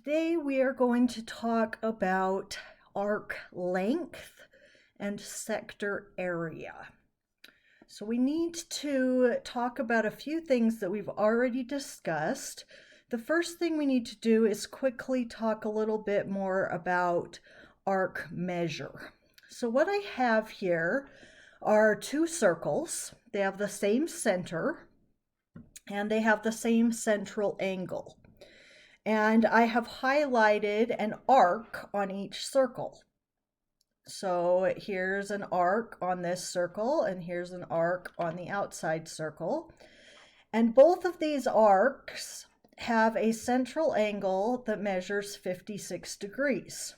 Today we are going to talk about arc length and sector area. So we need to talk about a few things that we've already discussed. The first thing we need to do is quickly talk a little bit more about arc measure. So what I have here are two circles. They have the same center and they have the same central angle. And I have highlighted an arc on each circle. So here's an arc on this circle, and here's an arc on the outside circle. And both of these arcs have a central angle that measures 56 degrees.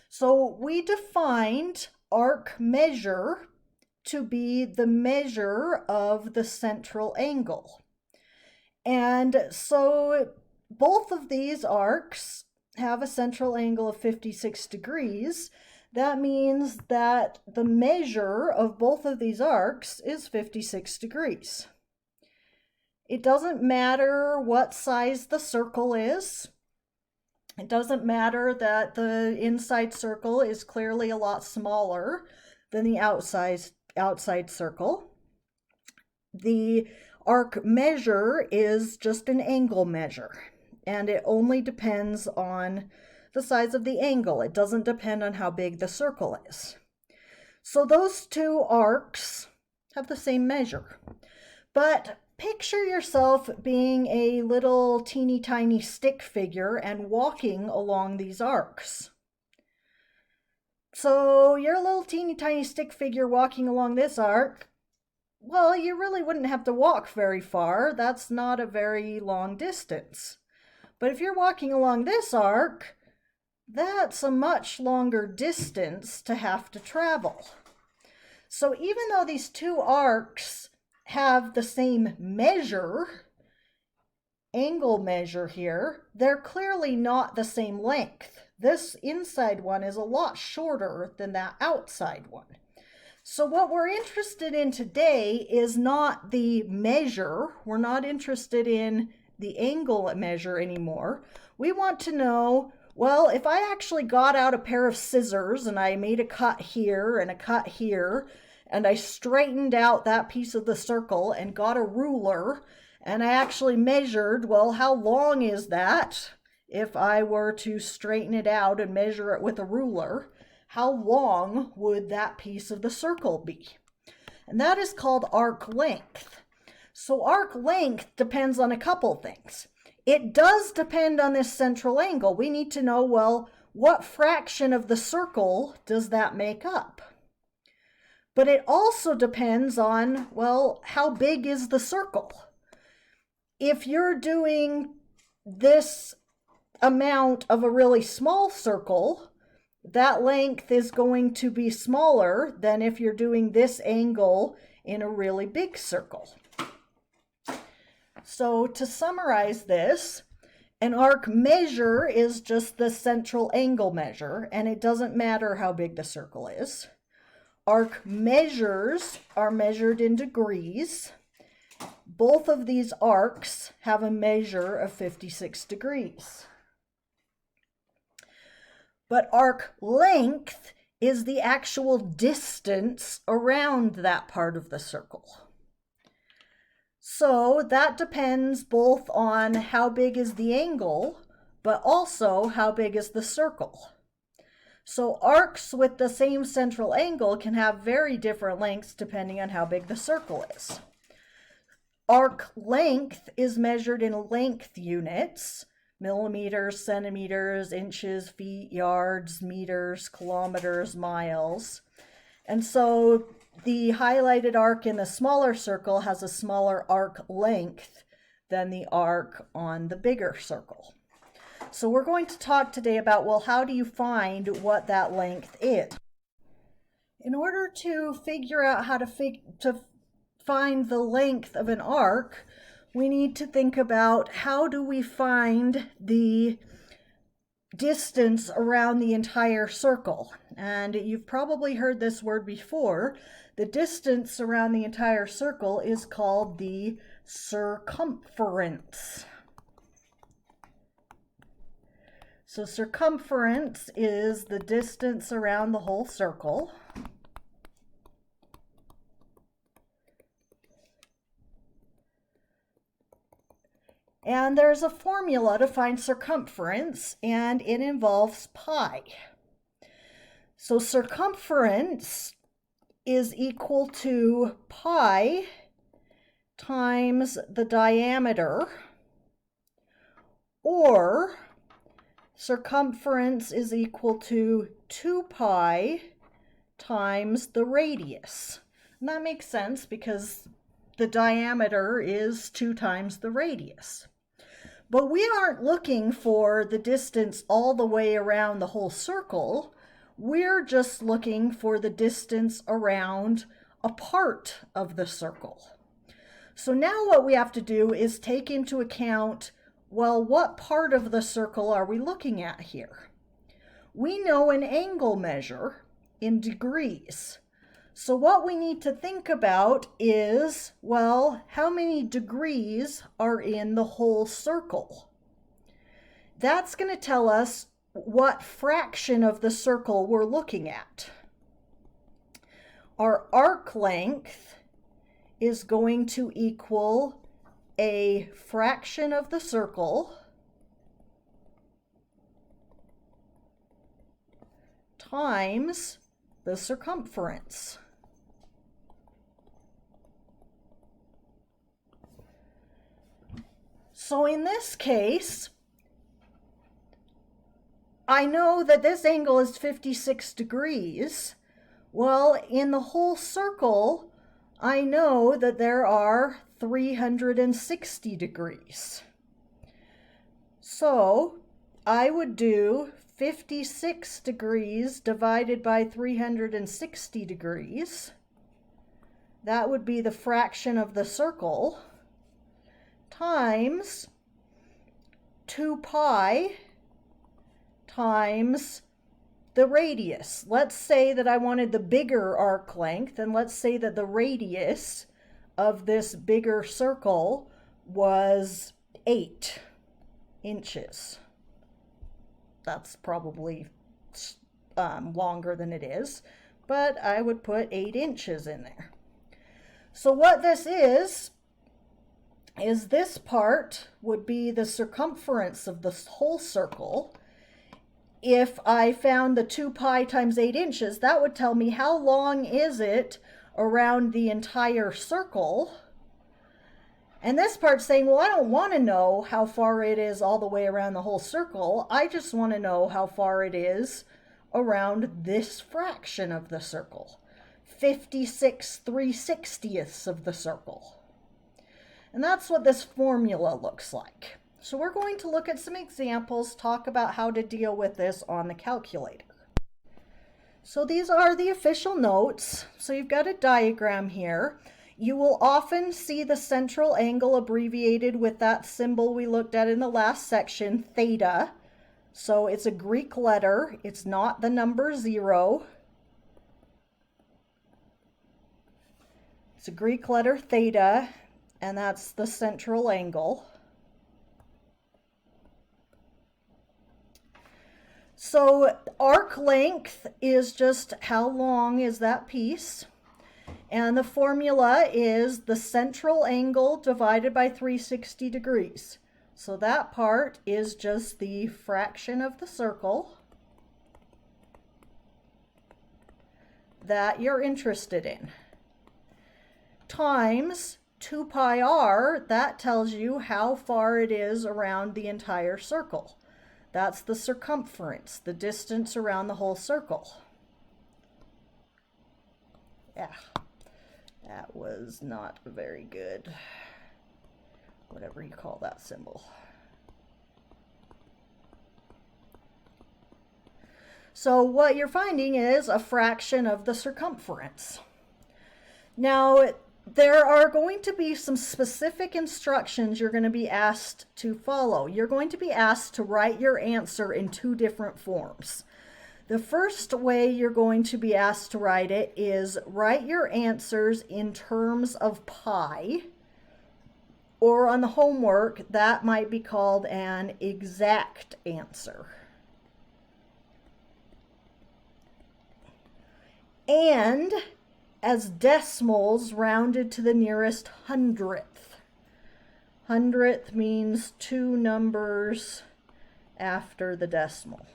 So we defined arc measure to be the measure of the central angle. And so both of these arcs have a central angle of 56 degrees. That means that the measure of both of these arcs is 56 degrees. It doesn't matter what size the circle is. It doesn't matter that the inside circle is clearly a lot smaller than the outside circle. The arc measure is just an angle measure, and it only depends on the size of the angle. It doesn't depend on how big the circle is. So those two arcs have the same measure. But picture yourself being a little teeny tiny stick figure and walking along these arcs. So you're a little teeny tiny stick figure walking along this arc. Well, you really wouldn't have to walk very far. That's not a very long distance. But if you're walking along this arc, that's a much longer distance to have to travel. So even though these two arcs have the same measure, angle measure here, they're clearly not the same length. This inside one is a lot shorter than that outside one. So what we're interested in today is not the measure. We're not interested in the angle measure anymore. We want to know, well, if I actually got out a pair of scissors and I made a cut here and a cut here, and I straightened out that piece of the circle and got a ruler, and I actually measured, well, how long is that? If I were to straighten it out and measure it with a ruler, how long would that piece of the circle be? And that is called arc length. So arc length depends on a couple things. It does depend on this central angle. We need to know, well, what fraction of the circle does that make up? But it also depends on, well, how big is the circle? If you're doing this amount of a really small circle, that length is going to be smaller than if you're doing this angle in a really big circle. So to summarize this, an arc measure is just the central angle measure, and it doesn't matter how big the circle is. Arc measures are measured in degrees. Both of these arcs have a measure of 56 degrees. But arc length is the actual distance around that part of the circle. So that depends both on how big is the angle, but also how big is the circle. So arcs with the same central angle can have very different lengths depending on how big the circle is. Arc length is measured in length units: millimeters, centimeters, inches, feet, yards, meters, kilometers, miles. And so the highlighted arc in the smaller circle has a smaller arc length than the arc on the bigger circle. So we're going to talk today about, well, how do you find what that length is? In order to figure out how to find the length of an arc, we need to think about, how do we find the distance around the entire circle? And you've probably heard this word before. The distance around the entire circle is called the circumference. So circumference is the distance around the whole circle. And there's a formula to find circumference, and it involves pi. So circumference is equal to pi times the diameter, or circumference is equal to 2 pi times the radius. And that makes sense because the diameter is 2 times the radius. But we aren't looking for the distance all the way around the whole circle. We're just looking for the distance around a part of the circle. So now what we have to do is take into account, well, what part of the circle are we looking at here? We know an angle measure in degrees. So what we need to think about is, well, how many degrees are in the whole circle? That's going to tell us what fraction of the circle we're looking at. Our arc length is going to equal a fraction of the circle times the circumference. So in this case, I know that this angle is 56 degrees. Well, in the whole circle, I know that there are 360 degrees. So I would do 56 degrees divided by 360 degrees. That would be the fraction of the circle times 2 pi times the radius. Let's say that I wanted the bigger arc length, and let's say that the radius of this bigger circle was 8 inches. That's probably longer than it is, but I would put 8 inches in there. So what this is this part would be the circumference of the whole circle. If I found the 2 pi times 8 inches, that would tell me how long is it around the entire circle. And this part's saying, well, I don't want to know how far it is all the way around the whole circle. I just want to know how far it is around this fraction of the circle, 56 3/60ths of the circle. And that's what this formula looks like. So we're going to look at some examples, talk about how to deal with this on the calculator. So these are the official notes. So you've got a diagram here. You will often see the central angle abbreviated with that symbol we looked at in the last section, theta. So it's a Greek letter. It's not the number 0. It's a Greek letter theta, and that's the central angle. So arc length is just how long is that piece. And the formula is the central angle divided by 360 degrees. So that part is just the fraction of the circle that you're interested in, times 2 pi r, that tells you how far it is around the entire circle. That's the circumference, the distance around the whole circle. Yeah, that was not very good. Whatever you call that symbol. So what you're finding is a fraction of the circumference. Now, there are going to be some specific instructions you're going to be asked to follow. You're going to be asked to write your answer in 2 different forms. The first way you're going to be asked to write it is write your answers in terms of pi, or on the homework, that might be called an exact answer. and as decimals rounded to the nearest hundredth. Hundredth means two numbers after the decimal.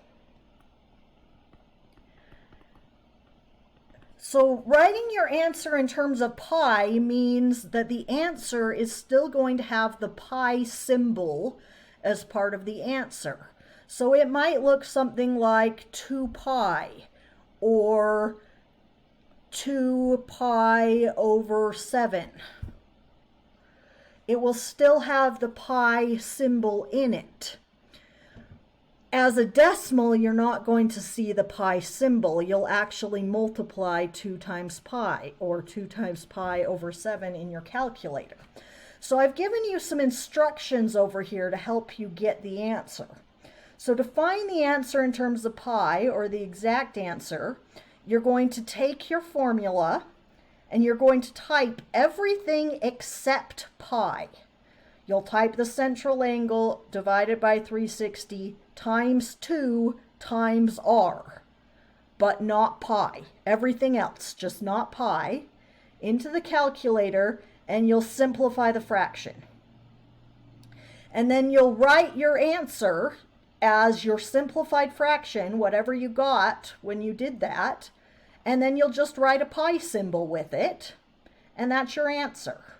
So writing your answer in terms of pi means that the answer is still going to have the pi symbol as part of the answer. So it might look something like 2 pi or 2 pi over 7. It will still have the pi symbol in it. As a decimal, you're not going to see the pi symbol. You'll actually multiply 2 times pi or 2 times pi over 7 in your calculator. So I've given you some instructions over here to help you get the answer. So to find the answer in terms of pi, or the exact answer, you're going to take your formula and you're going to type everything except pi. You'll type the central angle divided by 360 times 2 times r, but not pi. Everything else, just not pi, into the calculator, and you'll simplify the fraction. And then you'll write your answer as your simplified fraction, whatever you got when you did that, and then you'll just write a pi symbol with it, and that's your answer.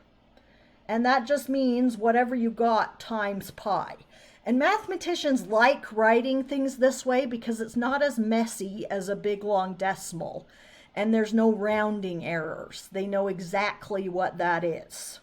And that just means whatever you got times pi. And mathematicians like writing things this way because it's not as messy as a big long decimal, and there's no rounding errors. They know exactly what that is.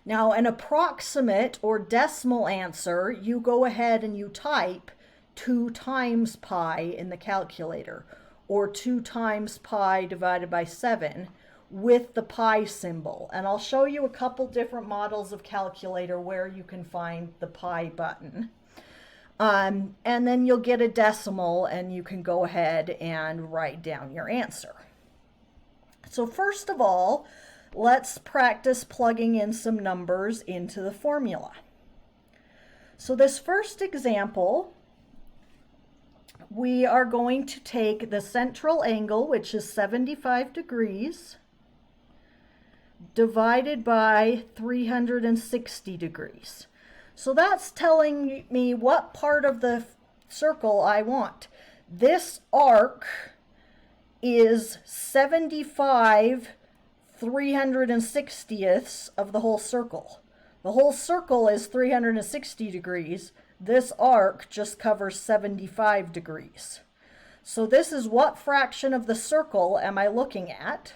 Now, an approximate or decimal answer, you go ahead and you type 2 times pi in the calculator, or 2 times pi divided by 7 with the pi symbol. And I'll show you a couple different models of calculator where you can find the pi button. And then you'll get a decimal and you can go ahead and write down your answer. So first of all, let's practice plugging in some numbers into the formula. So this first example, we are going to take the central angle, which is 75 degrees, divided by 360 degrees. So that's telling me what part of the circle I want. This arc is 75 360ths of the whole circle. The whole circle is 360 degrees. This arc just covers 75 degrees. So this is what fraction of the circle am I looking at?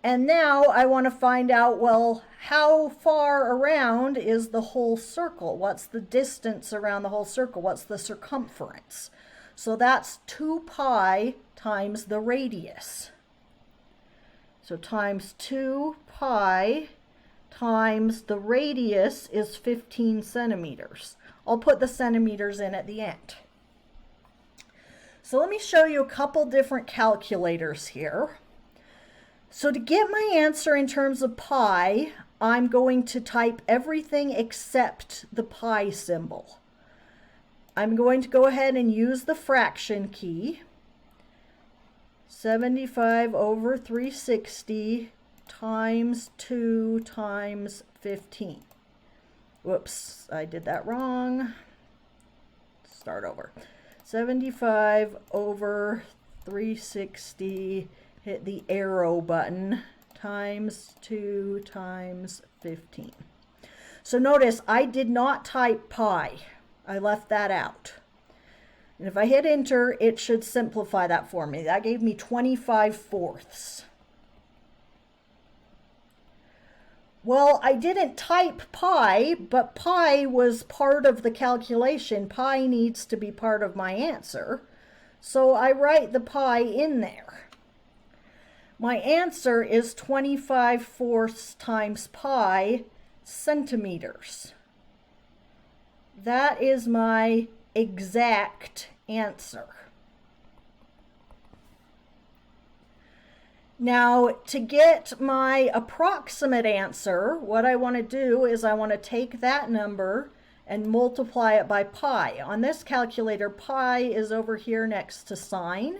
And now I want to find out, well, how far around is the whole circle? What's the distance around the whole circle? What's the circumference? So that's 2 pi times the radius. So times 2 pi times the radius is 15 centimeters. I'll put the centimeters in at the end. So let me show you a couple different calculators here. So to get my answer in terms of pi, I'm going to type everything except the pi symbol. I'm going to go ahead and use the fraction key. 75 over 360 times 2 times 15. Whoops, I did that wrong. Start over. 75 over 360, hit the arrow button, times 2 times 15. So notice I did not type pi. I left that out. And if I hit enter, it should simplify that for me. That gave me 25/4. Well, I didn't type pi, but pi was part of the calculation. Pi needs to be part of my answer. So I write the pi in there. My answer is 25/4 times pi centimeters. That is my exact answer. Now, to get my approximate answer, what I want to do is I want to take that number and multiply it by pi. On this calculator, pi is over here next to sine.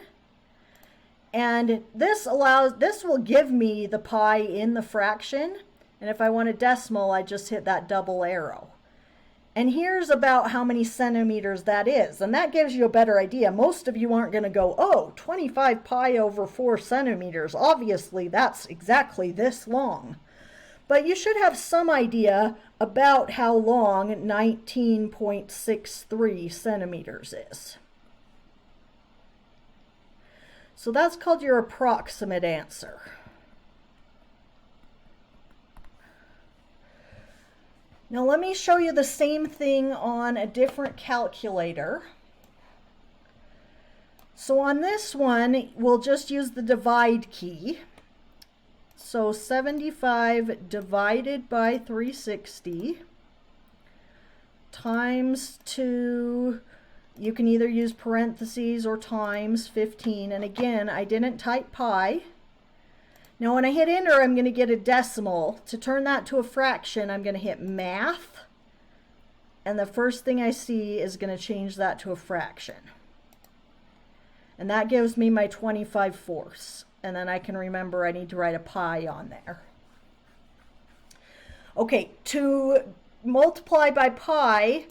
And this will give me the pi in the fraction. And if I want a decimal, I just hit that double arrow. And here's about how many centimeters that is. And that gives you a better idea. Most of you aren't going to go, oh, 25 pi over 4 centimeters. Obviously, that's exactly this long. But you should have some idea about how long 19.63 centimeters is. So that's called your approximate answer. Now let me show you the same thing on a different calculator. So on this one, we'll just use the divide key. So 75 divided by 360 times 2, you can either use parentheses or times 15. And again, I didn't type pi. Now when I hit enter, I'm going to get a decimal. To turn that to a fraction, I'm going to hit math. And the first thing I see is going to change that to a fraction. And that gives me my 25/4. And then I can remember I need to write a pi on there. Okay, to multiply by pi,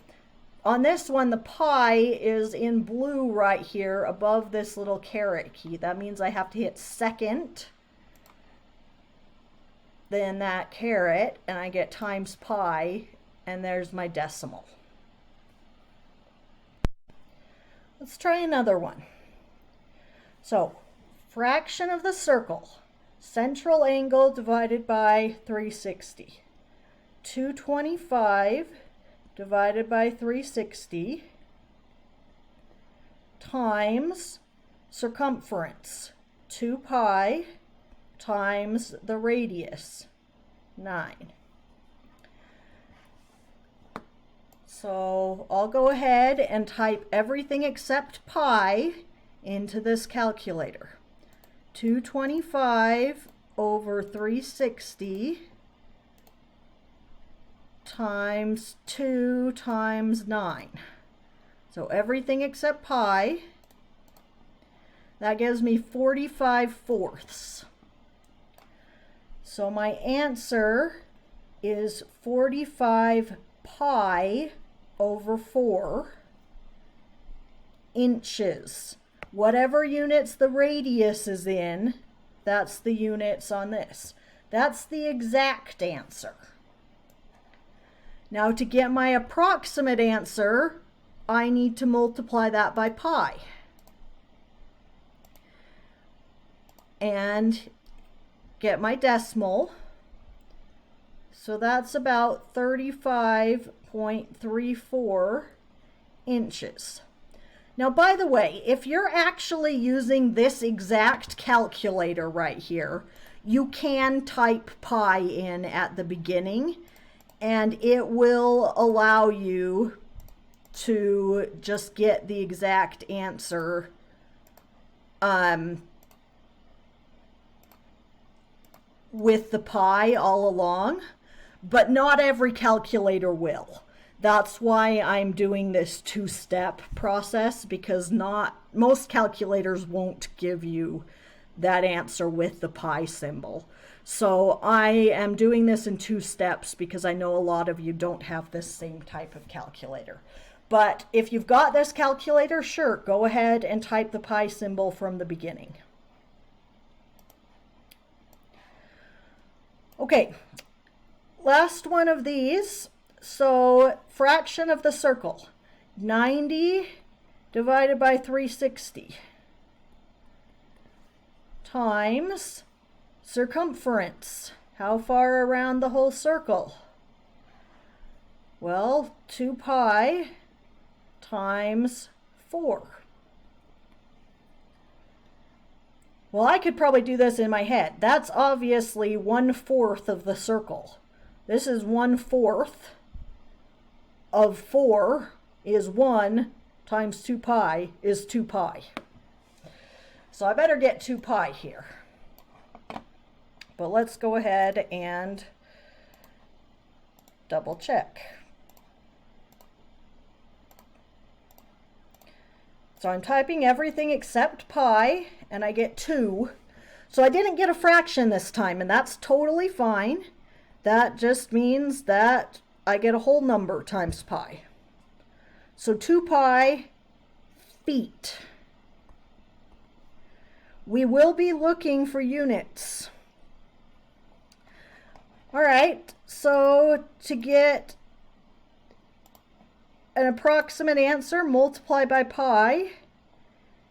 on this one, the pi is in blue right here above this little caret key. That means I have to hit second, then that caret, and I get times pi, and there's my decimal. Let's try another one. So, fraction of the circle, central angle divided by 360. 225 divided by 360 times circumference, 2 pi times the radius, 9. So I'll go ahead and type everything except pi into this calculator. 225 over 360 times 2 times 9. So everything except pi. That gives me 45/4. So my answer is 45 pi over 4 inches. Whatever units the radius is in, that's the units on this. That's the exact answer. Now to get my approximate answer, I need to multiply that by pi. And get my decimal. So that's about 35.34 inches. Now, by the way, if you're actually using this exact calculator right here, you can type pi in at the beginning, and it will allow you to just get the exact answer with the pi all along, but not every calculator will. That's why I'm doing this two-step process, because not most calculators won't give you that answer with the pi symbol. So I am doing this in 2 steps because I know a lot of you don't have this same type of calculator. But if you've got this calculator, sure, go ahead and type the pi symbol from the beginning. Okay, last one of these. So fraction of the circle, 90 divided by 360 times circumference. How far around the whole circle? Well, 2 pi times 4. Well, I could probably do this in my head. That's obviously 1/4 of the circle. This is 1/4 of 4 is 1 times 2 pi is 2 pi. So I better get 2 pi here. But let's go ahead and double check. So I'm typing everything except pi, and I get 2. So I didn't get a fraction this time, and that's totally fine. That just means that I get a whole number times pi. So 2 pi feet. We will be looking for units. All right, so to get an approximate answer, multiply by pi,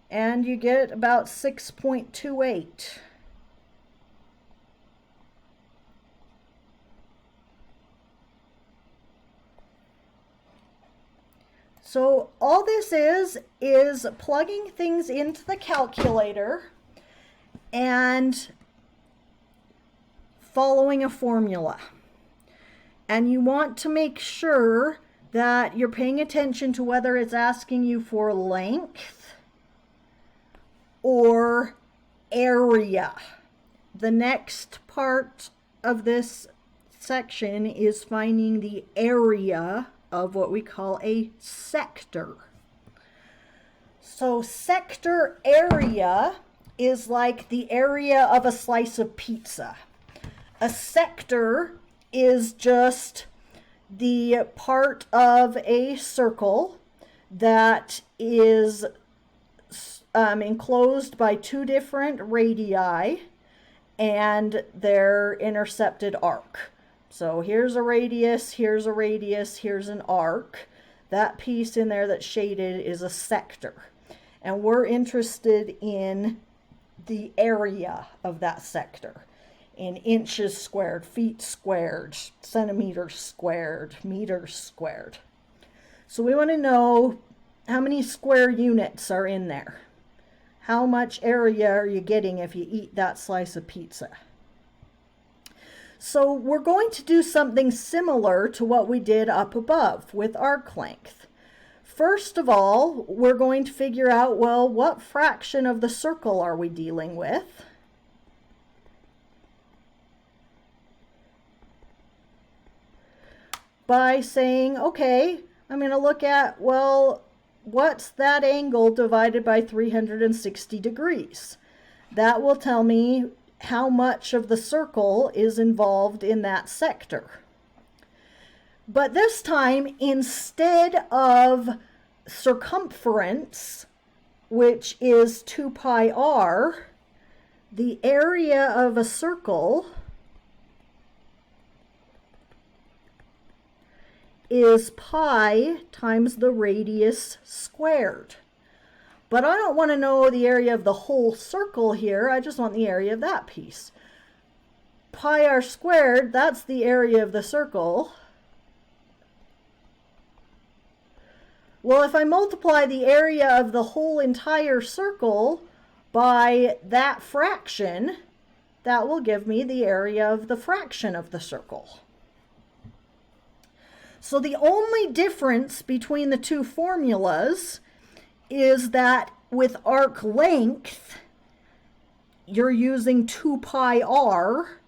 and you get about 6.28. So all this is plugging things into the calculator and following a formula. And you want to make sure that you're paying attention to whether it's asking you for length or area. The next part of this section is finding the area of what we call a sector. So sector area is like the area of a slice of pizza. A sector is just the part of a circle that is enclosed by 2 different radii and their intercepted arc. So here's a radius, here's a radius, here's an arc. That piece in there that's shaded is a sector. And we're interested in the area of that sector in inches squared, feet squared, centimeters squared, meters squared. So we want to know how many square units are in there. How much area are you getting if you eat that slice of pizza? So we're going to do something similar to what we did up above with arc length. First of all, we're going to figure out, well, what fraction of the circle are we dealing with? By saying, okay, I'm going to look at, well, what's that angle divided by 360 degrees? That will tell me how much of the circle is involved in that sector. But this time, instead of circumference, which is 2 pi r, the area of a circle is pi times the radius squared. But I don't want to know the area of the whole circle here. I just want the area of that piece. Pi r squared, that's the area of the circle. Well, if I multiply the area of the whole entire circle by that fraction, that will give me the area of the fraction of the circle. So the only difference between the two formulas is that with arc length, you're using 2 pi r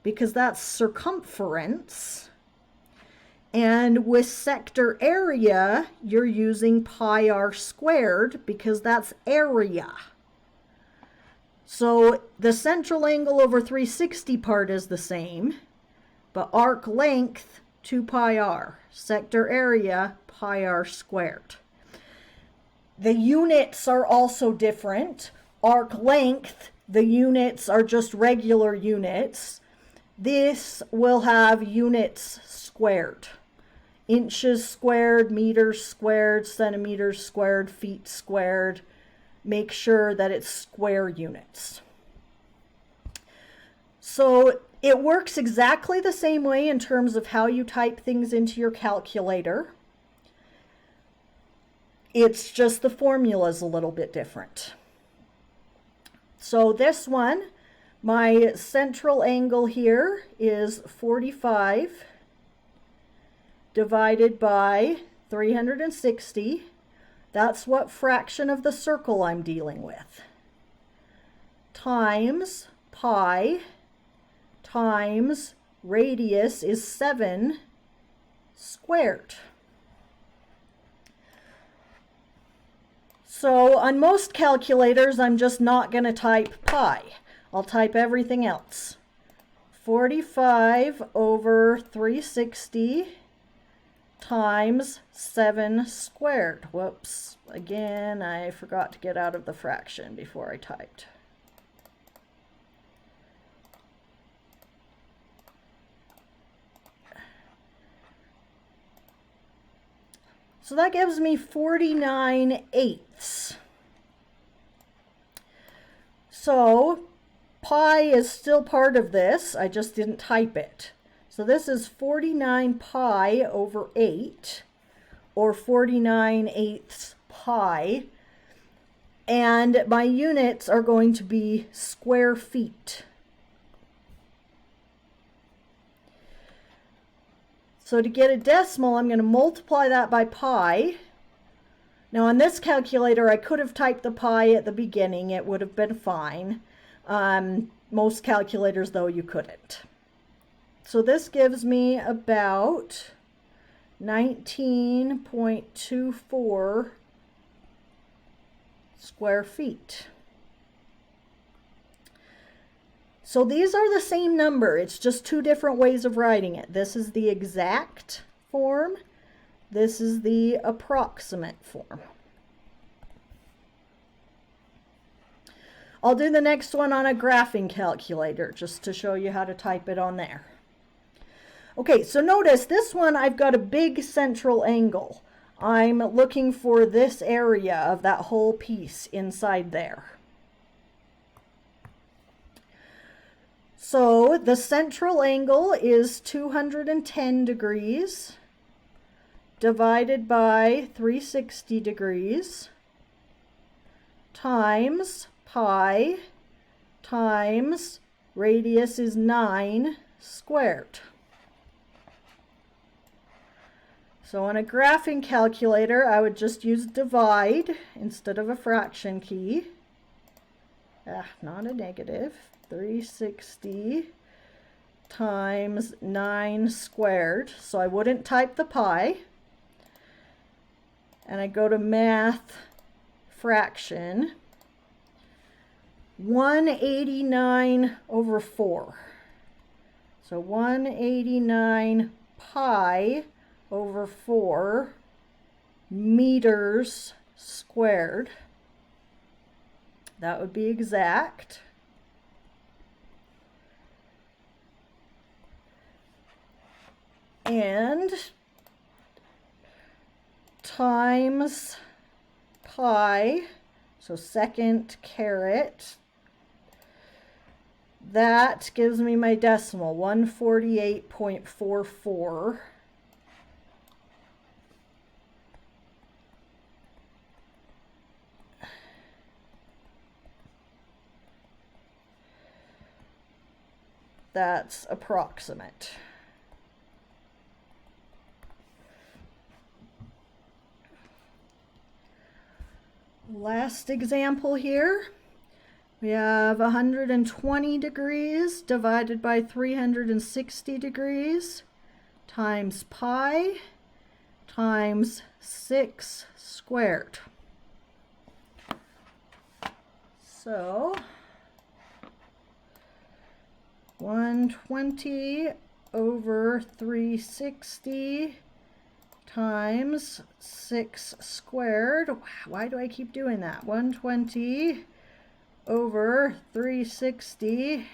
because that's circumference. And with sector area, you're using pi r squared because that's area. So the central angle over 360 part is the same, but arc length, 2 pi r. Sector area, pi r squared. The units are also different. Arc length, the units are just regular units. This will have units squared. Inches squared, meters squared, centimeters squared, feet squared. Make sure that it's square units. So it works exactly the same way in terms of how you type things into your calculator. It's just the formula is a little bit different. So this one, my central angle here is 45 divided by 360. That's what fraction of the circle I'm dealing with. Times pi times radius is 7 squared. So on most calculators, I'm just not going to type pi. I'll type everything else. 45 over 360 times 7 squared. Whoops. Again, I forgot to get out of the fraction before I typed. So that gives me 49/8. So pi is still part of this. I just didn't type it. So this is 49 pi over 8, or 49/8 pi. And my units are going to be square feet. So to get a decimal, I'm going to multiply that by pi. Now on this calculator, I could have typed the pi at the beginning. It would have been fine. Most calculators, though, you couldn't. So this gives me about 19.24 square feet. So these are the same number. It's just two different ways of writing it. This is the exact form. This is the approximate form. I'll do the next one on a graphing calculator just to show you how to type it on there. Okay, so notice this one I've got a big central angle. I'm looking for this area of that whole piece inside there. So the central angle is 210 degrees divided by 360 degrees times pi times radius is 9 squared. So on a graphing calculator, I would just use divide instead of a fraction key. Not a negative. 360 times 9 squared. So I wouldn't type the pi. And I go to math fraction. 189 over 4. So 189 pi over 4 meters squared. That would be exact. And times pi, so second caret, that gives me my decimal, 148.44. That's approximate. Last example here. We have 120 degrees divided by 360 degrees times pi times 6 squared. So 120 over 360 times 6 squared. Why do I keep doing that? 120 over 360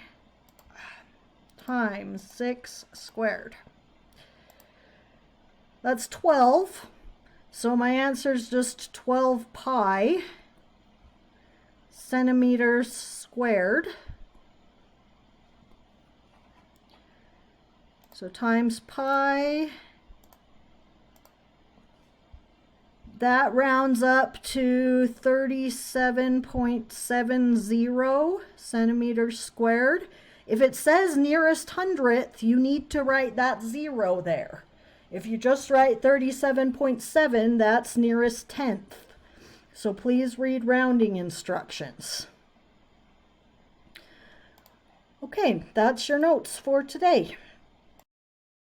times 6 squared. That's 12. So my answer is just 12 pi centimeters squared. So times pi, that rounds up to 37.70 centimeters squared. If it says nearest hundredth, you need to write that 0 there. If you just write 37.7, that's nearest tenth. So please read rounding instructions. Okay, that's your notes for today.